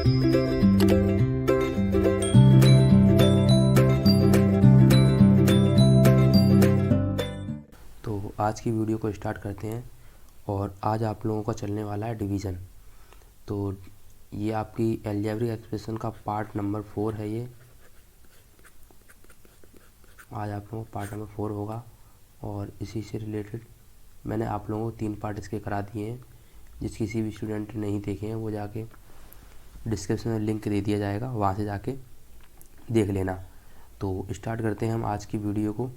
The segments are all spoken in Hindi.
तो आज की वीडियो को स्टार्ट करते हैं और आज आप लोगों का चलने वाला है डिवीज़न। तो ये आपकी अलजेब्रिक एक्सप्रेशन का पार्ट नंबर 4 है। ये आज आप लोगों को पार्ट नंबर 4 होगा और इसी से रिलेटेड मैंने आप लोगों को 3 पार्ट इसके करा दिए हैं। जिस किसी भी स्टूडेंट ने नहीं देखे हैं वो जाके डिस्क्रिप्शन में लिंक दे दिया जाएगा, वहाँ से जाके देख लेना। तो स्टार्ट करते हैं हम आज की वीडियो को।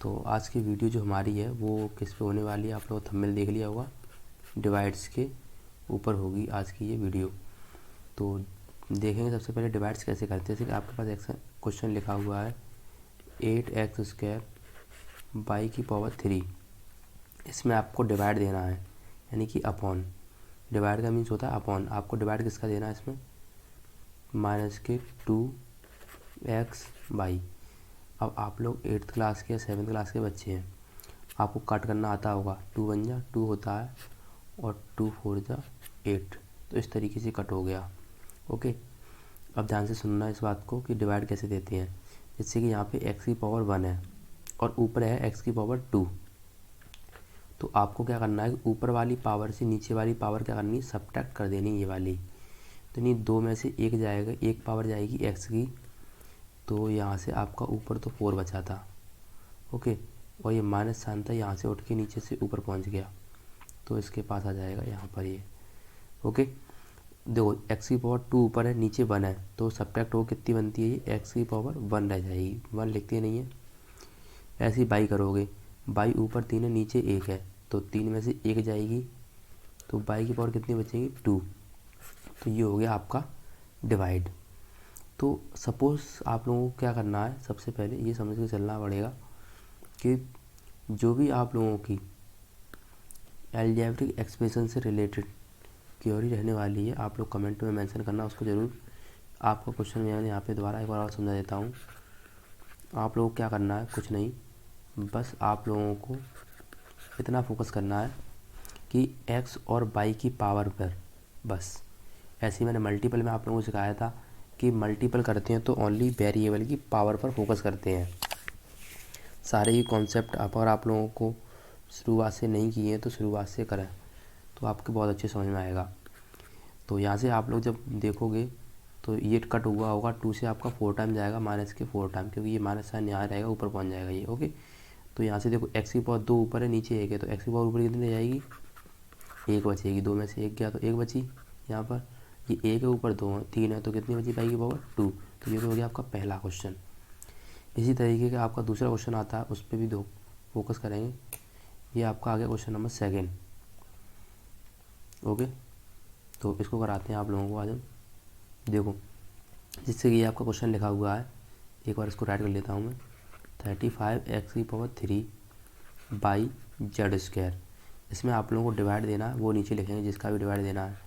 तो आज की वीडियो जो हमारी है वो किस पे होने वाली है, आप लोगों ने थंबनेल देख लिया होगा, डिवाइड्स के ऊपर होगी आज की ये वीडियो। तो देखेंगे सबसे पहले डिवाइड्स कैसे करते हैं। जैसे कि आपके पास क्वेश्चन लिखा हुआ है 8x² बाई की पावर 3। इसमें आपको डिवाइड देना है, यानी कि अपॉन। डिवाइड का मीन्स होता है अपॉन। आपको डिवाइड किसका देना है इसमें, -2x बाई। अब आप लोग 8th क्लास के या 7th क्लास के बच्चे हैं, आपको कट करना आता होगा। 2 1 जा 2 होता है और 2 4 जा 8। तो इस तरीके से कट हो गया। ओके, अब ध्यान से सुनना इस बात को कि डिवाइड कैसे देते हैं। जैसे कि यहाँ पे x की पावर 1 है और ऊपर है x की पावर 2। तो आपको क्या करना है, ऊपर वाली पावर से नीचे वाली पावर क्या करनी है, सब्ट्रैक्ट कर देनी ये वाली। तो नहीं, 2 में से 1 जाएगा, 1 पावर जाएगी x की। तो यहाँ से आपका ऊपर तो 4 बचा था। ओके, और ये माइनस साइन था, यहाँ से उठ के नीचे से ऊपर पहुँच गया, तो इसके पास आ जाएगा यहाँ पर ये। ओके, देखो x की पावर 2 ऊपर है, नीचे 1 है, तो सब्ट्रैक्ट हो कितनी बनती है ये, x की पावर 1 रह जाएगी। 1 लिखती नहीं है। ऐसे ही बाई करोगे, बाई ऊपर 3 है, नीचे 1 है, तो 3 में से 1 जाएगी, तो बाई की पावर कितनी बचेगी, 2। तो ये हो गया आपका डिवाइड। तो सपोज़ आप लोगों को क्या करना है, सबसे पहले ये समझ के चलना पड़ेगा कि जो भी आप लोगों की अलजेब्रिक एक्सप्रेशन से रिलेटेड क्वेरी रहने वाली है, आप लोग कमेंट में मेंशन करना उसको ज़रूर। आपका क्वेश्चन मैं यहाँ पे दोबारा एक बार और समझा देता हूँ। आप लोगों को क्या करना है, कुछ नहीं, बस आप लोगों को इतना फोकस करना है कि x और y की पावर पर, बस। ऐसे ही मैंने मल्टीपल में आप लोगों को सिखाया था कि मल्टीपल करते हैं तो ओनली वेरिएबल की पावर पर फोकस करते हैं। सारे ही कॉन्सेप्ट अगर आप लोगों को शुरुआत से नहीं किए हैं तो शुरुआत से करें, तो आपके बहुत अच्छे समझ में आएगा। तो यहाँ से आप लोग जब देखोगे तो ये कट हुआ होगा, 2 से आपका 4 टाइम जाएगा, माइनस के 4 टाइम, क्योंकि ये माइनस साइन यहाँ रहेगा, ऊपर पहुँच जाएगा ये। ओके, तो यहाँ से देखो x की पावर 2 ऊपर है, नीचे 1 है, तो x की पावर ऊपर कितनी जाएगी, 1 बचेगी। 2 में से 1 गया तो 1 बची। यहाँ पर ये 1 है, ऊपर 2 है, 3 है, तो कितनी बची y की पावर 2। तो ये तो हो गया आपका पहला क्वेश्चन। इसी तरीके का आपका दूसरा क्वेश्चन आता है, उस पर भी दो फोकस करेंगे। ये आपका आ गया क्वेश्चन नंबर 2। ओके, तो इसको कराते हैं आप लोगों को आज हम। देखो, जिससे कि ये आपका क्वेश्चन लिखा हुआ है, एक बार इसको राइट कर लेता हूँ मैं। 35x की पावर 3 बाई z²। इसमें आप लोगों को डिवाइड देना है, वो नीचे लिखेंगे जिसका भी डिवाइड देना है।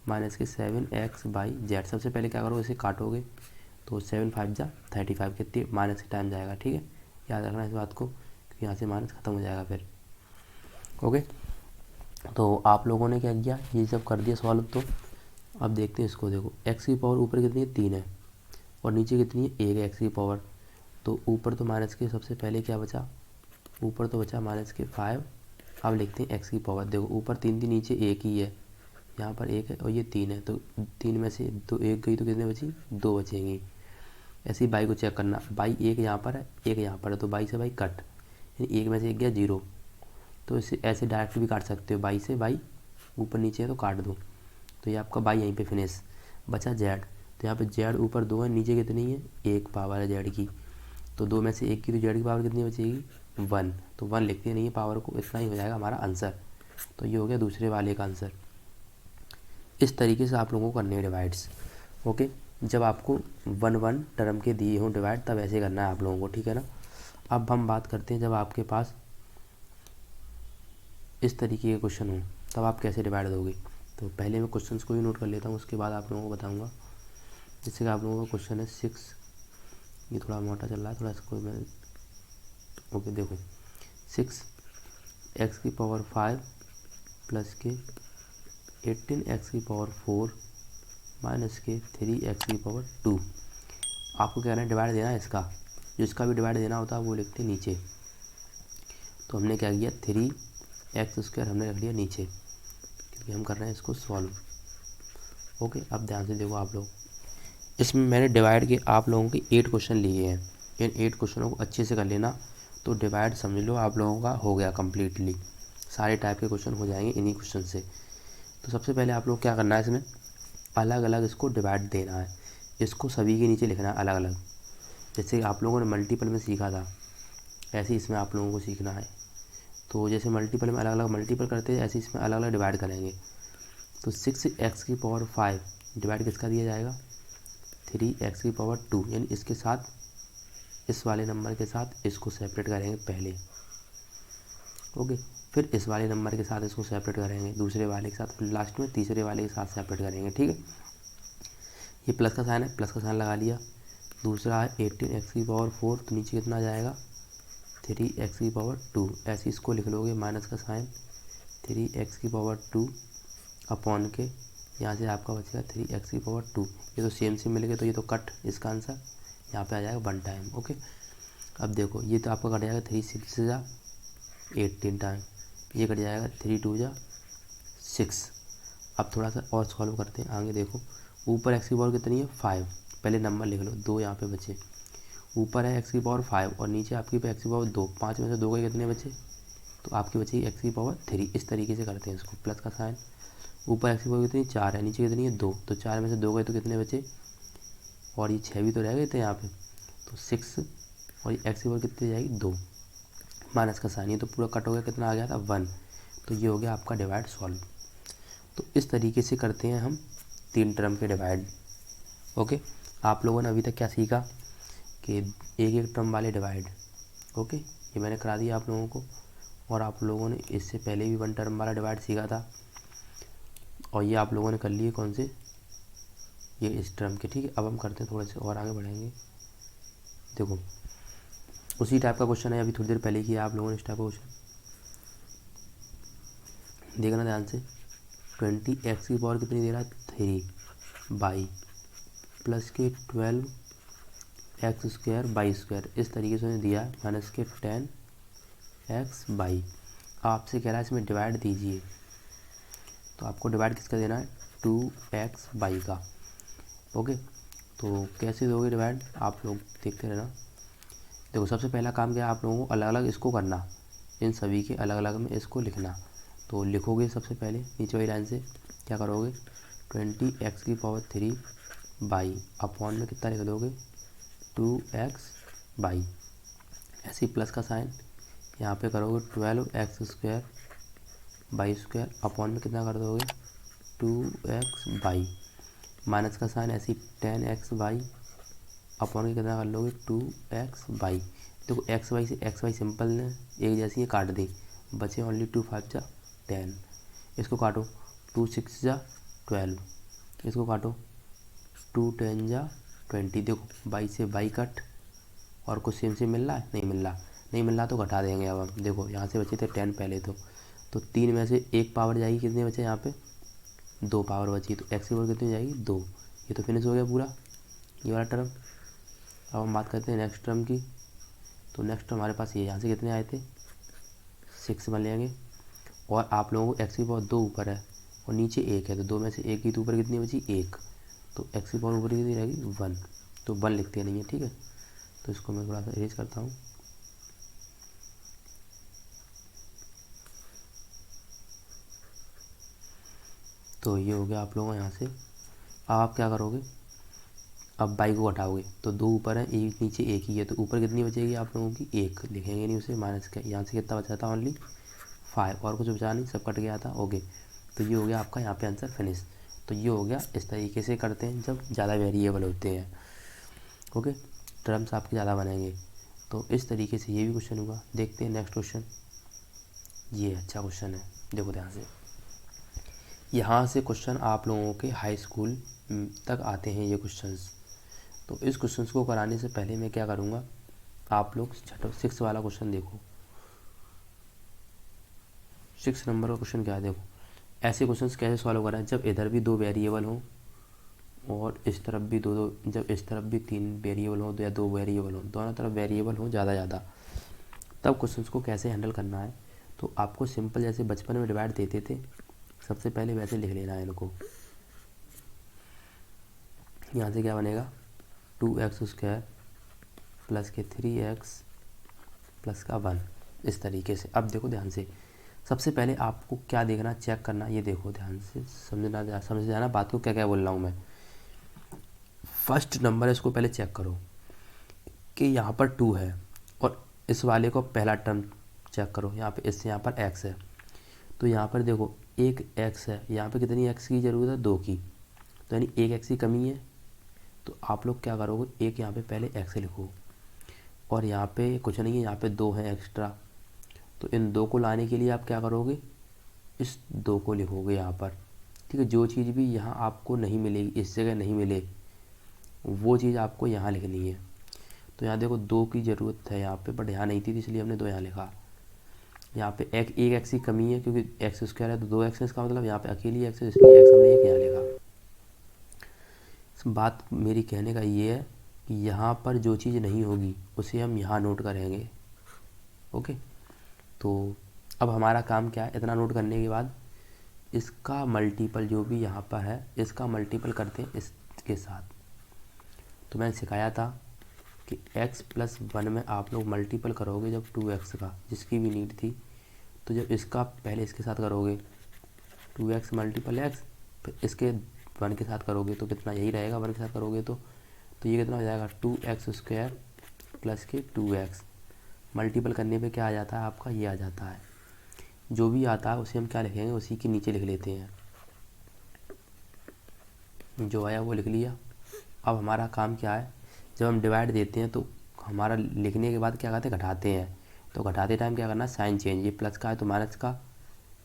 माइनस के 7x बाई z। सबसे पहले क्या करो, इसे काटोगे तो 7 5 जा 35, कितनी माइनस के टाइम जाएगा। ठीक है, याद रखना इस बात को, क्योंकि यहाँ से माइनस ख़त्म हो जाएगा फिर। ओके, तो आप लोगों ने क्या किया, ये सब कर दिया सॉल्व। तो अब देखते हैं इसको। देखो x की पावर ऊपर कितनी है, 3 है, और नीचे कितनी है, 1 है x की पावर। तो ऊपर तो माइनस के सबसे पहले क्या बचा, ऊपर तो बचा माइनस के 5। अब लिखते हैं x की पावर। देखो ऊपर 3 थी, नीचे 1 ही है, यहाँ पर 1 है और ये 3 है, तो 3 में से 2 1 गई तो कितने बची, 2 बचेंगी। ऐसे ही बाई को चेक करना, बाई 1 यहाँ पर है, 1 यहाँ पर है, तो बाई से बाई कट, यानी 1 में से 1 गया 0। तो इसे ऐसे डायरेक्ट भी काट सकते हो, बाई से बाई ऊपर नीचे है तो काट दो। तो ये आपका बाई यहीं पे फिनिश। बचा जेड, तो यहाँ पे जेड ऊपर 2 है, नीचे कितनी है, 1 पावर है जेड की। तो 2 में से 1 की, तो जेड की पावर कितनी बचेगी, 1। तो 1 लिखते नहीं है पावर को, इतना ही हो जाएगा हमारा आंसर। तो ये हो गया दूसरे वाले का आंसर। इस तरीके से आप लोगों को करने हैं डिवाइड्स। ओके, जब आपको 1 1 टर्म के दिए हों डिवाइड, तब ऐसे करना है आप लोगों को, ठीक है ना। अब हम बात करते हैं जब आपके पास इस तरीके के क्वेश्चन हो, तब आप कैसे डिवाइड दोगे। तो पहले मैं क्वेश्चंस को भी नोट कर लेता हूँ, उसके बाद आप लोगों को बताऊँगा। जैसे कि आप लोगों का क्वेश्चन है 6, ये थोड़ा मोटा चल रहा है, थोड़ा इसको मैं। ओके, देखो 6x की पावर 5 प्लस के 18x की पावर 4 माइनस के 3x⁻²। आपको क्या करना है, डिवाइड देना है इसका, जिसका भी डिवाइड देना होता है वो लिखते नीचे। तो हमने क्या किया, 3x² हमने रख लिया नीचे, क्योंकि हम कर रहे हैं इसको सॉल्व। ओके, अब ध्यान से देखो आप लोग, इसमें मैंने डिवाइड के आप लोगों के 8 क्वेश्चन लिए हैं। इन 8 क्वेश्चनों को अच्छे से कर लेना, तो डिवाइड समझ लो आप लोगों का हो गया कम्प्लीटली। सारे टाइप के क्वेश्चन हो जाएंगे इन्हीं क्वेश्चन से। तो सबसे पहले आप लोग क्या करना है, इसमें अलग अलग इसको डिवाइड देना है, इसको सभी के नीचे लिखना है अलग अलग। जैसे आप लोगों ने मल्टीपल में सीखा था, ऐसे इसमें आप लोगों को सीखना है। तो जैसे मल्टीपल में अलग अलग मल्टीपल करते हैं, ऐसे इसमें अलग अलग डिवाइड करेंगे। तो 6x⁵ डिवाइड किसका दिया जाएगा, 3x⁻², यानी इसके साथ, इस वाले नंबर के साथ इसको सेपरेट करेंगे पहले। ओके, फिर इस वाले नंबर के साथ इसको सेपरेट करेंगे, दूसरे वाले के साथ, फिर लास्ट में तीसरे वाले के साथ सेपरेट करेंगे। ठीक है, ये प्लस का साइन है, प्लस का साइन लगा लिया। दूसरा है 18x⁴, तो नीचे कितना आ जाएगा, 3x⁻²। ऐसे इसको लिख लोगे, माइनस का साइन 3x⁻² अपॉन के, यहाँ से आपका बचेगा 3x⁻²। ये तो सेम से मिल गए, तो ये तो कट, इसका आंसर यहाँ पे आ जाएगा 1 टाइम। ओके, अब देखो ये तो आपका कट जाएगा 3 6 जा 18 टाइम, ये कट जाएगा 3 2 जा 6। अब थोड़ा सा और सॉल्व करते हैं आगे। देखो ऊपर x⁻² कितनी है, 5, पहले नंबर लिख लो, 2 यहाँ पे बचे। ऊपर है x⁻5 और नीचे आपकी पे x⁻2, 5 में से 2 के कितने बचे, तो आपकी बचेगी x⁻3। इस तरीके से करते हैं इसको, प्लस का साइन, ऊपर x⁻² कितनी 4 है, नीचे कितनी है 2, तो 4 में से 2 गए तो कितने बचे, और ये 6 भी तो रह गए थे यहाँ पे, तो 6, और ये x⁻² कितनी जाएगी 2, माइनस का साइन, ये तो पूरा कट हो गया, कितना आ गया था 1। तो ये हो गया आपका डिवाइड सॉल्व। तो इस तरीके से करते हैं हम 3 टर्म के डिवाइड। ओके, आप लोगों ने अभी तक क्या सीखा कि एक एक टर्म वाले डिवाइड। ओके, ये मैंने करा दिया आप लोगों को, और आप लोगों ने इससे पहले भी 1 टर्म वाला डिवाइड सीखा था, और ये आप लोगों ने कर लिए कौन से, ये इस टर्म के। ठीक है, अब हम करते हैं, थोड़े से और आगे बढ़ेंगे। देखो उसी टाइप का क्वेश्चन है, अभी थोड़ी देर पहले किया आप लोगों ने इस टाइप का क्वेश्चन, देखना ध्यान से। 20x⁻ कितनी दे रहा है, 3 बाई प्लस के 12x²/², इस तरीके से उन्हें दिया, माइनस के 10x बाई। आपसे कह रहा है इसमें डिवाइड दीजिए, तो आपको डिवाइड किसका देना है, 2x बाई का। ओके, तो कैसे दोगे डिवाइड, आप लोग देखते रहना। देखो सबसे पहला काम क्या है, आप लोगों को अलग अलग इसको करना, इन सभी के अलग अलग में इसको लिखना। तो लिखोगे सबसे पहले नीचे वाली लाइन से क्या करोगे, 20x⁻³ बाई अपॉन में कितना लिख दोगे, 2x बाई, ऐसे ही प्लस का साइन यहाँ पे करोगे, 12x² अपॉन में कितना कर दोगे, 2x बाई, माइनस का साइन ऐसे ही 10x बाई अपॉन में कितना कर लोगे, 2x बाई। देखो एक्स वाई से एक्स वाई सिंपल ने एक जैसी है, काट दी, बचे ओनली 2 5 जा 10, इसको काटो, 2 6 जा 12, इसको काटो, 2 10 जा 20। देखो बाई से बाई कट, और कुछ सेम से मिल रहा है, नहीं मिल रहा, नहीं मिल रहा तो घटा देंगे। अब हम देखो यहाँ से बचे थे 10 पहले, तो 3 में से 1 पावर जाएगी, कितने बचे यहाँ पे 2 पावर बची, तो x⁻² कितनी जाएगी 2। ये तो फिनिश हो गया पूरा ये वाला टर्म। अब हम बात करते हैं नेक्स्ट टर्म की। तो नेक्स्ट टर्म हमारे पास ये, यहाँ से कितने आए थे 6 बन लेंगे, और आप लोगों को x⁻² ऊपर है और नीचे 1 है, तो 2 में से 1 की, तो ऊपर कितनी बची 1, तो x⁻ ऊपर कितनी रहेगी 1, तो 1 लिखते नहीं है। ठीक है, तो इसको मैं थोड़ा सा इरेज करता हूँ। तो ये हो गया आप लोगों यहाँ से। अब आप क्या करोगे, अब बाई को हटाओगे, तो 2 ऊपर है, एक नीचे 1 ही है, तो ऊपर कितनी बचेगी आप लोगों की 1, लिखेंगे नहीं उसे, माइनस का, यहाँ से कितना बचा था ओनली 5, और कुछ बचा नहीं, सब कट गया था। ओके, तो ये हो गया आपका यहाँ पे आंसर फिनिश। तो ये हो गया, इस तरीके से करते हैं जब ज़्यादा वेरिएबल होते हैं। ओके, टर्म्स आपके ज़्यादा बनेंगे, तो इस तरीके से ये भी क्वेश्चन हुआ। देखते हैं नेक्स्ट क्वेश्चन, ये अच्छा क्वेश्चन है, देखो ध्यान से। यहाँ से क्वेश्चन आप लोगों के हाई स्कूल तक आते हैं ये क्वेश्चंस। तो इस क्वेश्चन को कराने से पहले मैं क्या करूँगा, आप लोग 6 वाला क्वेश्चन देखो। 6 नंबर का क्वेश्चन क्या है, देखो ऐसे क्वेश्चंस कैसे सॉल्व करें, जब इधर भी 2 वेरिएबल हो और इस तरफ भी दो दो, जब इस तरफ भी 3 वेरिएबल हो या 2 वेरिएबल हो, दोनों तरफ वेरिएबल हो ज़्यादा, तब क्वेश्चन को कैसे हैंडल करना है। तो आपको सिंपल जैसे बचपन में डिवाइड देते थे, सबसे पहले वैसे लिख लेना है इनको। यहाँ से क्या बनेगा, 2x² प्लस के 3x प्लस का 1, इस तरीके से। अब देखो ध्यान से, सबसे पहले आपको क्या देखना, चेक करना, ये देखो ध्यान से समझ जाना बात को, क्या क्या बोल रहा हूँ मैं। फर्स्ट नंबर इसको पहले चेक करो कि यहाँ पर 2 है, और इस वाले को पहला टर्म चेक करो, यहाँ पे इससे यहाँ पर x है, तो यहाँ पर देखो एक x है, यहाँ पे कितनी x की ज़रूरत है, 2 की, तो यानी एक x की कमी है। तो आप लोग क्या करोगे, एक यहाँ पे पहले x लिखो, और यहाँ पे कुछ नहीं है, यहाँ पे 2 है एक्स्ट्रा, तो इन 2 को लाने के लिए आप क्या करोगे, इस 2 को लिखोगे यहाँ पर। ठीक है, जो चीज़ भी यहाँ आपको नहीं मिलेगी, इस जगह नहीं मिले, वो चीज़ आपको यहाँ लिखनी है। तो यहाँ देखो 2 की ज़रूरत है यहाँ पे, बट यहाँ नहीं थी, इसलिए हमने 2 यहाँ लिखा। यहाँ पे एक x की कमी है, क्योंकि x² है तो 2x है, इसका मतलब यहाँ पे अकेली x है, इसलिए x हमने एक यहाँ लिखा। बात मेरी कहने का ये है कि यहाँ पर जो चीज़ नहीं होगी उसे हम यहाँ नोट करेंगे। ओके, तो अब हमारा काम क्या है, इतना नोट करने के बाद इसका मल्टीपल जो भी यहाँ पर है, इसका मल्टीपल करते हैं इसके साथ। तो मैंने सिखाया था कि x प्लस 1 में आप लोग मल्टीपल करोगे जब 2x का, जिसकी भी नीड थी, तो जब इसका पहले इसके साथ करोगे 2x मल्टीपल x, फिर इसके 1 के साथ करोगे तो कितना, यही रहेगा, 1 के साथ करोगे तो ये कितना हो जाएगा, 2x² प्लस के 2x। मल्टीपल करने पे क्या आ जाता है आपका, ये आ जाता है। जो भी आता है उसे हम क्या लिखेंगे, उसी के नीचे लिख लेते हैं, जो आया वो लिख लिया। अब हमारा काम क्या है, जब हम डिवाइड देते हैं तो हमारा लिखने के बाद क्या करते हैं, घटाते हैं। तो घटाते टाइम क्या करना, साइन चेंज, ये प्लस का है तो माइनस का,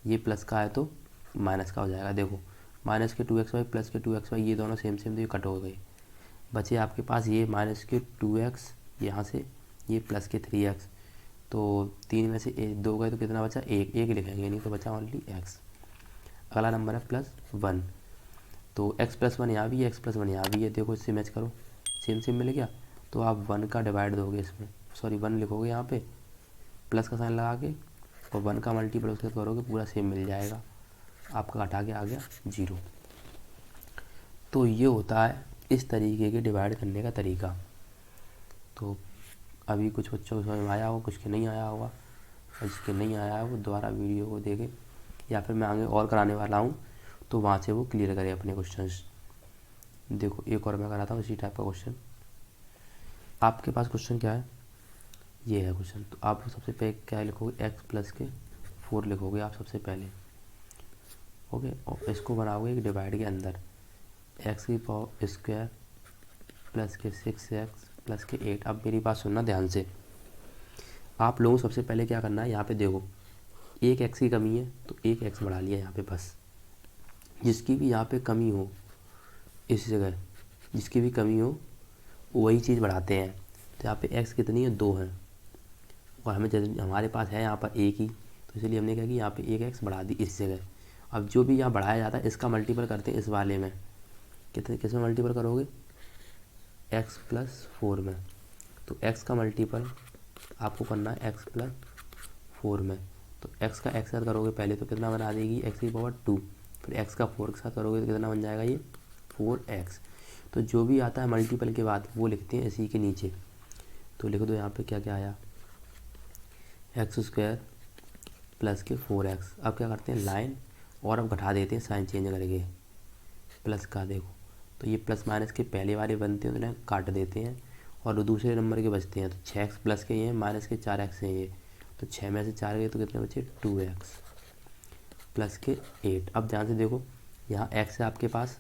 ये प्लस का है तो माइनस का हो जाएगा। देखो माइनस के 2xy प्लस के 2xy, ये दोनों सेम सेम, तो ये कट हो गए, बचे आपके पास ये माइनस के 2x, यहाँ से ये प्लस के 3x। तो 3 में से 2 गए तो कितना बचा, एक लिखेंगे, नहीं तो बचा ओनली x। अगला नंबर है +1, तो x प्लस 1 यहाँ भी है, x प्लस 1 यहाँ भी है, देखो इससे मैच करो, सेम सेम मिल गया। तो आप 1 का डिवाइड दोगे इसमें, सॉरी 1 लिखोगे यहाँ पे, प्लस का साइन लगा के, और 1 का मल्टीपल उसके साथ करोगे, पूरा सेम मिल जाएगा, आपका घटा के आ गया 0। तो ये होता है इस तरीके के डिवाइड करने का तरीका। तो अभी कुछ बच्चों को समझ में आया होगा, कुछ के नहीं आया होगा, और जिसके नहीं आया है वो दोबारा वीडियो को देखे, या फिर मैं आगे और कराने वाला हूँ तो वहाँ से वो क्लियर करे अपने क्वेश्चंस। देखो एक और मैं कराता हूँ इसी टाइप का क्वेश्चन। आपके पास क्वेश्चन क्या है, ये है क्वेश्चन। तो आप सबसे पहले क्या लिखोगे, x प्लस के 4 लिखोगे आप सबसे पहले। ओके, और इसको बनाओगे एक डिवाइड के अंदर, x² प्लस के 6x प्लस के 8। अब मेरी बात सुनना ध्यान से, आप लोगों को सबसे पहले क्या करना है, यहाँ पे देखो एक x की कमी है तो एक x बढ़ा लिया यहाँ पे, बस। जिसकी भी यहाँ पे कमी हो, इस जगह जिसकी भी कमी हो वही चीज़ बढ़ाते हैं। तो यहाँ पे x कितनी है, 2 है, और हमारे पास है यहाँ पर एक ही, तो इसलिए हमने क्या कि यहाँ पे एक x बढ़ा दी इस जगह। अब जो भी यहाँ बढ़ाया जाता है इसका मल्टीपल करते हैं इस वाले में, किस में मल्टीपल करोगे, x प्लस 4 में। तो x का मल्टीपल आपको करना है x प्लस 4 में। तो x का x के साथ करोगे पहले तो कितना बना देगी, x की पावर 2, फिर x का 4 के साथ करोगे तो कितना बन जाएगा, ये 4x। तो जो भी आता है मल्टीपल के बाद वो लिखते हैं इसी के नीचे। तो लिख दो यहाँ पे क्या क्या आया, x² प्लस के 4x। अब क्या करते हैं, लाइन, और अब घटा देते हैं साइन चेंज करके, प्लस का देखो, तो ये प्लस माइनस के पहले वाले बनते हैं तो उन्हें काट देते हैं, और दूसरे नंबर के बचते हैं। तो 6x प्लस के ये माइनस के 4x हैं ये, तो 6 में से 4 गए तो कितने बचे, 2x प्लस के 8। अब ध्यान से देखो, यहाँ x है आपके पास,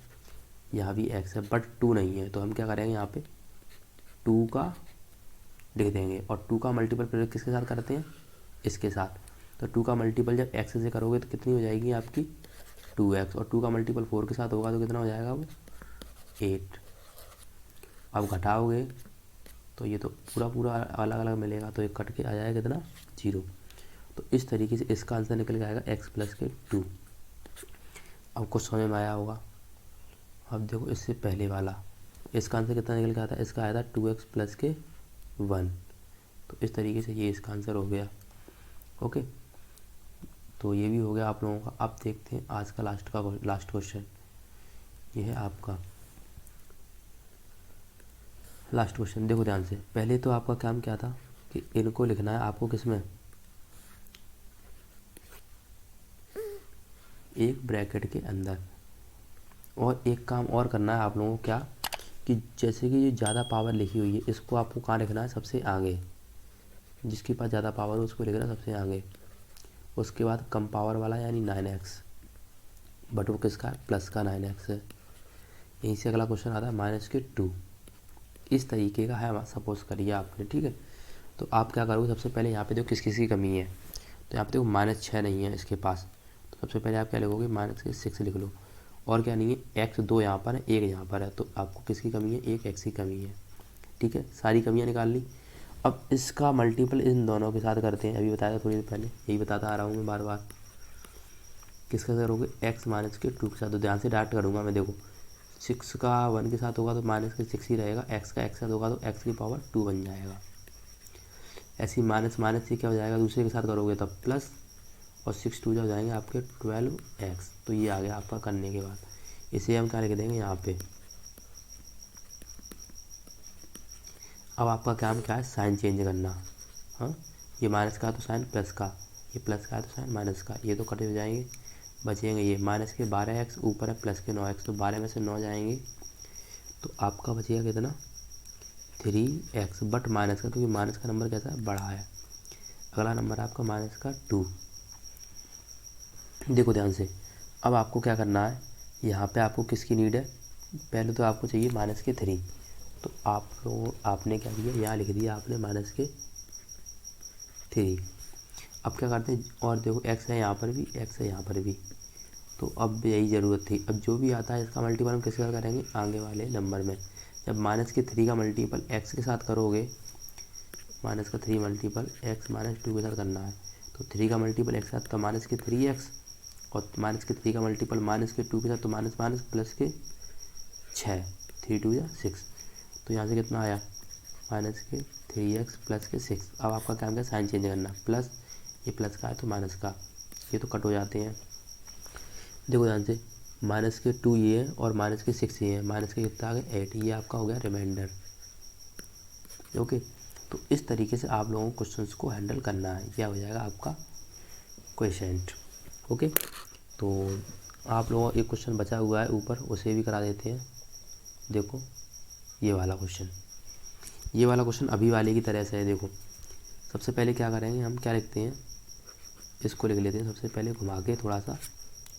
यहाँ भी x है, बट 2 नहीं है, तो हम क्या करेंगे, यहाँ पे 2 का लिख देंगे, और 2 का मल्टीपल प्रयोग किसके साथ करते हैं, इसके साथ। तो 2 का मल्टीपल जब x से करोगे तो कितनी हो जाएगी आपकी, 2x, और 2 का मल्टीपल 4 के साथ होगा तो कितना हो जाएगा वो, 8। अब घटाओगे तो ये तो पूरा अलग अलग मिलेगा, तो ये कट के आ जाएगा कितना, 0। तो इस तरीके से इसका आंसर निकल के आएगा x प्लस के 2। अब कुछ समझ में आया होगा। अब देखो इससे पहले वाला, इसका आंसर कितना निकल के आता है, इसका आया था 2x प्लस के 1। तो इस तरीके से ये इसका आंसर हो गया। ओके, तो ये भी हो गया आप लोगों का। अब देखते हैं आज का लास्ट क्वेश्चन। ये है आपका लास्ट क्वेश्चन। देखो ध्यान से, पहले तो आपका काम क्या था कि इनको लिखना है आपको किस में, एक ब्रैकेट के अंदर। और एक काम और करना है आप लोगों को, क्या कि जैसे कि ये ज़्यादा पावर लिखी हुई है इसको आपको कहाँ लिखना है, सबसे आगे। जिसके पास ज़्यादा पावर हो उसको लिखना है सबसे आगे। उसके बाद कम पावर वाला यानी 9x, बट वो किसका है, प्लस का 9x है। यहीं से अगला क्वेश्चन आता है -2। इस तरीके का है, सपोज करिए आपने, ठीक है। तो आप क्या करोगे, सबसे पहले यहाँ पे देखो किस किस की कमी है। तो यहाँ पे देखो -6 नहीं है इसके पास, तो सबसे पहले आप क्या लिखोगे, -6 लिख लो। और क्या नहीं है, x 2 यहाँ पर है, 1 यहाँ पर है, तो आपको किसकी कमी है, एक x की कमी है। ठीक है, सारी कमियाँ निकाल ली। अब इसका मल्टीपल इन दोनों के साथ करते हैं। अभी बताया था थोड़ी देर पहले, यही बताता आ रहा हूँ मैं बार बार। किसका करोगे, x -2 के साथ। तो ध्यान से डायरेक्ट करूँगा मैं। देखो 6 का 1 के साथ होगा तो -6 ही रहेगा, x का x के साथ होगा तो x की पावर 2 बन जाएगा। ऐसे ही माइनस माइनस से क्या हो जाएगा, दूसरे के साथ करोगे तब प्लस, और 6 2 हो जाएंगे आपके 12x। तो ये आ गया आपका करने के बाद। इसे हम क्या लिख देंगे यहाँ पे। अब आपका काम क्या है, साइन चेंज करना। हाँ, ये माइनस का तो साइन प्लस का, ये प्लस का है तो साइन माइनस का, ये तो कट हो जाएंगे। बचेंगे ये माइनस के 12x, ऊपर है प्लस के 9x, तो 12 में से 9 जाएंगे तो आपका बचेगा कितना, 3x, बट माइनस का, क्योंकि माइनस का नंबर कैसा है, बड़ा है। अगला नंबर आपका -2। देखो ध्यान से, अब आपको क्या करना है, यहाँ पे आपको किसकी नीड है, पहले तो आपको चाहिए -3। तो आपने क्या किया, यहाँ लिख दिया आपने -3। अब क्या करते हैं, और देखो x है यहाँ पर भी, x है यहाँ पर भी, तो अब यही ज़रूरत थी। अब जो भी आता है इसका मल्टीपल हम किसके साथ करेंगे, आगे वाले नंबर में। जब -3 का मल्टीपल x के साथ करोगे, -3 मल्टीपल x -2 के साथ करना है, तो 3 का मल्टीपल x के साथ का -3x, और -3 का मल्टीपल -2 के साथ तो माइनस माइनस प्लस के 6, 3 2 6। तो यहाँ से कितना आया, -3x प्लस के 6। अब आपका काम क्या, साइन चेंज करना, प्लस ये प्लस का है तो माइनस का, ये तो कट हो जाते हैं। देखो ध्यान से, -2 ये है और -6 ये है, माइनस के कितना आ गया 8, ये आपका हो गया रिमाइंडर। ओके, तो इस तरीके से आप लोगों को क्वेश्चंस को हैंडल करना है, यह हो जाएगा आपका क्वेश्चन। ओके, तो आप लोगों का एक क्वेश्चन बचा हुआ है ऊपर, उसे भी करा देते हैं। देखो ये वाला क्वेश्चन, ये वाला क्वेश्चन अभी वाले की तरह से है। देखो सबसे पहले क्या करेंगे, हम क्या लिखते हैं, इसको लिख लेते हैं सबसे पहले घुमा के थोड़ा सा,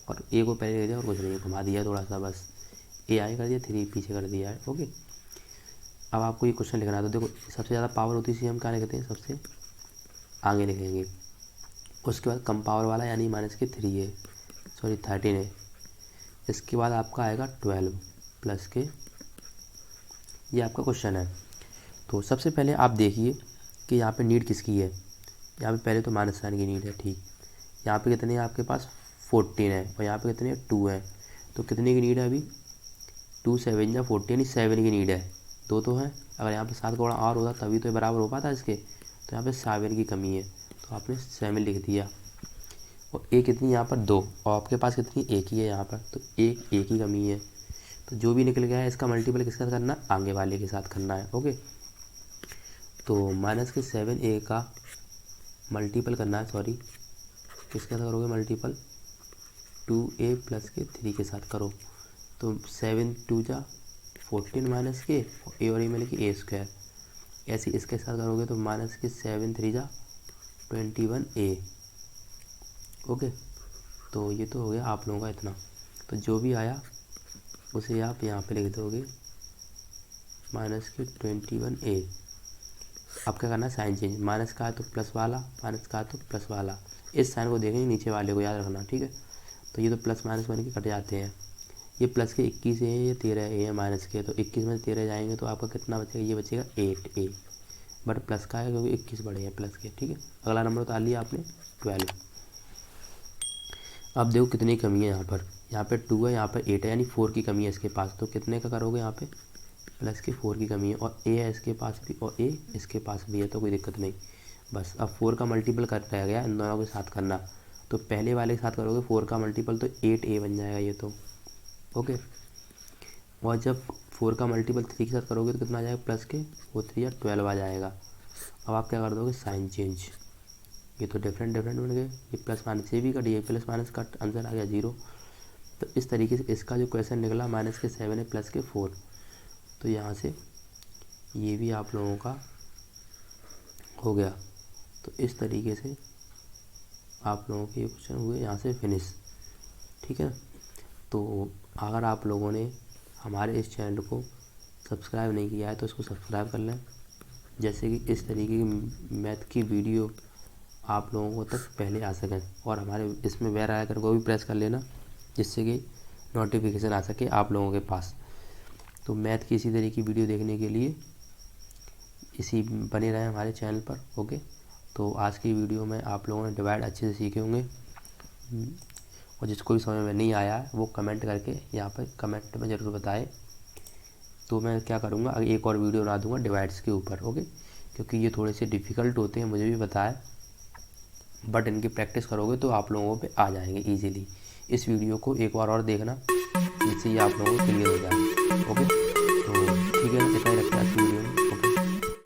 और ए को पहले ले दिया और कुछ नहीं, घुमा दिया थोड़ा सा बस, ए आगे कर दिया, 3 पीछे कर दिया है। ओके, अब आपको ये क्वेश्चन लिखना है। तो देखो सबसे ज़्यादा पावर होती है इसे हम क्या लिखते हैं, सबसे आगे लिखेंगे। उसके बाद कम पावर वाला यानी -3 है, सॉरी 13 है। इसके बाद आपका आएगा 12 प्लस के, ये आपका क्वेश्चन है। तो सबसे पहले आप देखिए कि यहाँ पे नीड किसकी है। यहाँ पे पहले तो माइनस साइन की नीड है, ठीक। यहाँ पे कितने हैं आपके पास, 14 है, और यहाँ पे कितने 2 है, तो कितने की नीड है अभी, 2 7 या 14 यानी 7 की नीड है। दो तो है, अगर यहाँ पे 7 का और होता तभी तो बराबर हो पाता इसके। तो यहाँ पे 7 की कमी है, तो आपने 7 लिख दिया। और ए कितनी यहाँ पर 2, और आपके पास कितनी, एक ही है यहाँ पर, तो एक ही कमी है। तो जो भी निकल गया है इसका मल्टीपल किसके साथ करना, आगे वाले के साथ करना है। ओके, तो -7a का मल्टीपल करना है, सॉरी किसके साथ करोगे मल्टीपल, 2a प्लस के 3 के साथ करो। तो 7 2 जा 14 माइनस के, ए और ए में लिखिए a²। ऐसे इसके साथ करोगे तो -7 3 जा 21a। ओके, तो ये तो हो गया आप लोगों का इतना। तो जो भी आया उसे आप यहाँ पे लिख दोगे -21a। अब क्या करना है, साइन चेंज, माइनस का है तो प्लस वाला, माइनस का है तो प्लस वाला, इस साइन को देखेंगे नीचे वाले को याद रखना, ठीक है। तो ये तो प्लस माइनस बन के कट जाते हैं। ये प्लस के 21 है, ये 13 है, ये माइनस के, तो 21 में से 13 जाएंगे तो आपका कितना बचेगा, ये बचेगा 8a, बट प्लस का है क्योंकि 21 बड़े हैं प्लस के, ठीक है। अगला नंबर उतार लिया आपने 12। अब देखो कितनी कमी है यहाँ पे 2 है, यहाँ पे 8 है, यानी 4 की कमी है इसके पास। तो कितने का करोगे यहाँ पे प्लस के 4 की कमी है, और ए है इसके पास भी और ए इसके पास भी है, तो कोई दिक्कत नहीं। बस अब 4 का मल्टीपल कर रह गया इन दोनों के साथ करना। तो पहले वाले के साथ करोगे 4 का मल्टीपल तो 8a बन जाएगा ये तो, ओके। और जब 4 का मल्टीपल 3 के साथ करोगे तो कितना आ जाएगा प्लस के 4 3 या 12 आ जाएगा। अब आप क्या कर दोगे साइन चेंज, ये तो डिफरेंट बन गए, ये प्लस माइनस ये भी कट, ये प्लस माइनस कट, आंसर आ गया 0। तो इस तरीके से इसका जो क्वेश्चन निकला माइनस के 7 है प्लस के 4। तो यहाँ से ये भी आप लोगों का हो गया। तो इस तरीके से आप लोगों के ये क्वेश्चन हुए यहाँ से फिनिश, ठीक है। तो अगर आप लोगों ने हमारे इस चैनल को सब्सक्राइब नहीं किया है तो इसको सब्सक्राइब कर लें, जैसे कि इस तरीके की मैथ की वीडियो आप लोगों तक पहले आ सकें। और हमारे इसमें बेल आइकन को भी प्रेस कर लेना, जिससे कि नोटिफिकेशन आ सके आप लोगों के पास। तो मैथ की इसी तरीके की वीडियो देखने के लिए इसी बने रहें हमारे चैनल पर, ओके। तो आज की वीडियो में आप लोगों ने डिवाइड अच्छे से सीखे होंगे, और जिसको भी समझ में नहीं आया है वो कमेंट करके यहाँ पर कमेंट में ज़रूर बताएं। तो मैं क्या करूँगा, एक और वीडियो बना दूँगा डिवाइड्स के ऊपर, ओके। क्योंकि ये थोड़े से डिफ़िकल्ट होते हैं, मुझे भी पता है, बट इनकी प्रैक्टिस करोगे तो आप लोगों पे आ जाएंगे ईजीली। इस वीडियो को एक बार और देखना, जिससे ये आप लोगों को क्लियर हो जाए, ओके। तो ठीक है, इतना ही रखते हैं।